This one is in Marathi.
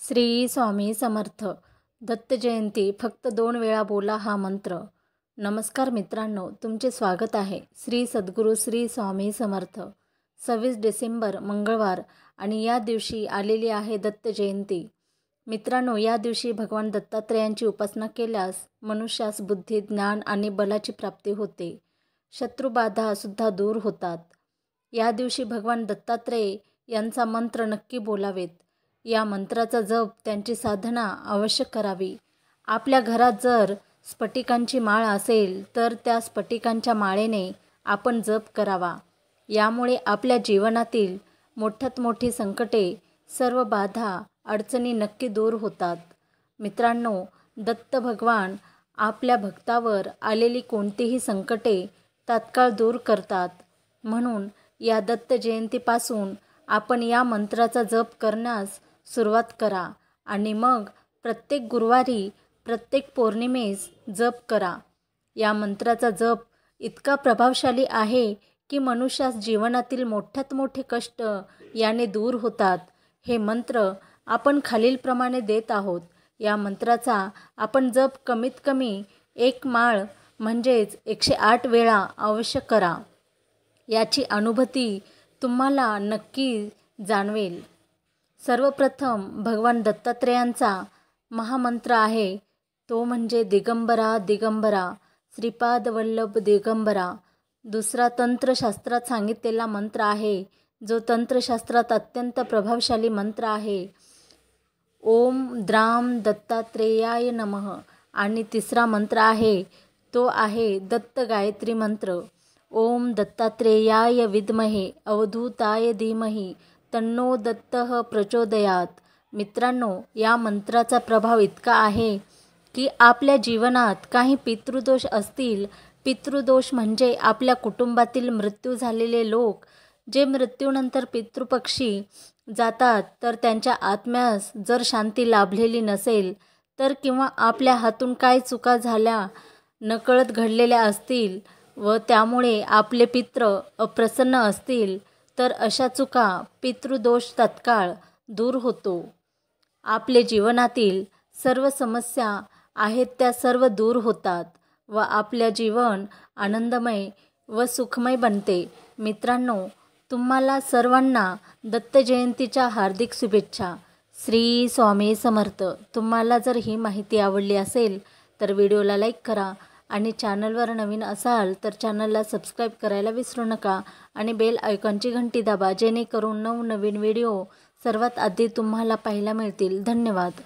श्री स्वामी समर्थ. दत्त जयंती फक्त 2 वेळा बोला हा मंत्र. नमस्कार मित्रांनो, तुमचे स्वागत आहे. श्री सद्गुरू श्री स्वामी समर्थ. 26 डिसेंबर मंगळवार आणि या दिवशी आलेली आहे दत्त जयंती. मित्रांनो, या दिवशी भगवान दत्तात्रेयांची उपासना केल्यास मनुष्यास बुद्धी, ज्ञान आणि बलाची प्राप्ती होते. शत्रुबाधा सुद्धा दूर होतात. या दिवशी भगवान दत्तात्रेय यांचा मंत्र नक्की बोलावेत. या मंत्राचा जप, त्यांची साधना अवश्य करावी. आपल्या घरात जर स्फटिकांची माळ असेल तर त्या स्फटिकांच्या माळेने आपण जप करावा. यामुळे आपल्या जीवनातील मोठ्यात मोठी संकटे, सर्व बाधा, अडचणी नक्की दूर होतात. मित्रांनो, दत्त भगवान आपल्या भक्तावर आलेली कोणतीही संकटे तात्काळ दूर करतात. म्हणून या दत्त जयंतीपासून आपण या मंत्राचा जप करण्यास सुरुवात करा आणि मग प्रत्येक गुरुवारी, प्रत्येक पौर्णिमेस जप करा. या मंत्राचा जप इतका प्रभावशाली आहे की मनुष्यास जीवनातील मोठ्यात मोठे कष्ट याने दूर होतात. हे मंत्र आपण खालीलप्रमाणे देत आहोत. या मंत्राचा आपण जप कमीत कमी 1 माळ म्हणजेच 108 वेळा अवश्य करा. याची अनुभूती तुम्हाला नक्की जाणवेल. सर्वप्रथम भगवान दत्तात्रेयांचा महामंत्र आहे, तो म्हणजे दिगंबरा दिगंबरा श्रीपाद वल्लभ दिगंबरा. दुसरा तंत्रशास्त्रात सांगितलेला मंत्र आहे, जो तंत्रशास्त्रात अत्यंत प्रभावशाली मंत्र आहे, ओम द्राम दत्तात्रेयाय नमः. आणि तिसरा मंत्र आहे, तो आहे दत्त गायत्री मंत्र, ओम दत्तात्रेयाय विद्महे अवधूताय धीमहि तन्नो दत्तः प्रचोदयात. मित्रांनो, या मंत्राचा प्रभाव इतका आहे की आपल्या जीवनात काही पितृदोष असतील, पितृदोष म्हणजे आपल्या कुटुंबातील मृत्यू झालेले लोक जे मृत्यूनंतर पितृपक्षी जातात, तर त्यांच्या आत्म्यास जर शांती लाभलेली नसेल, तर किंवा आपल्या हातून काय चुका झाल्या, नकळत घडलेल्या असतील व त्यामुळे आपले पितृ अप्रसन्न असतील, तर अशा चुका, पितृदोष तात्काळ दूर होतो. आपले जीवनातील सर्व समस्या आहेत त्या सर्व दूर होतात व आपल्या जीवन आनंदमय व सुखमय बनते. मित्रांनो, तुम्हाला सर्वांना दत्त जयंतीच्या हार्दिक शुभेच्छा. श्री स्वामी समर्थ. तुम्हाला जर ही माहिती आवडली असेल तर व्हिडिओला लाईक करा आणि चॅनलवर नवीन असाल तर चॅनलला सबस्क्राईब करायला विसरू नका आणि बेल आयकॉनची घंटी दाबा, जेणेकरून नवनवीन व्हिडिओ सर्वात आधी तुम्हाला पाहायला मिळतील. धन्यवाद.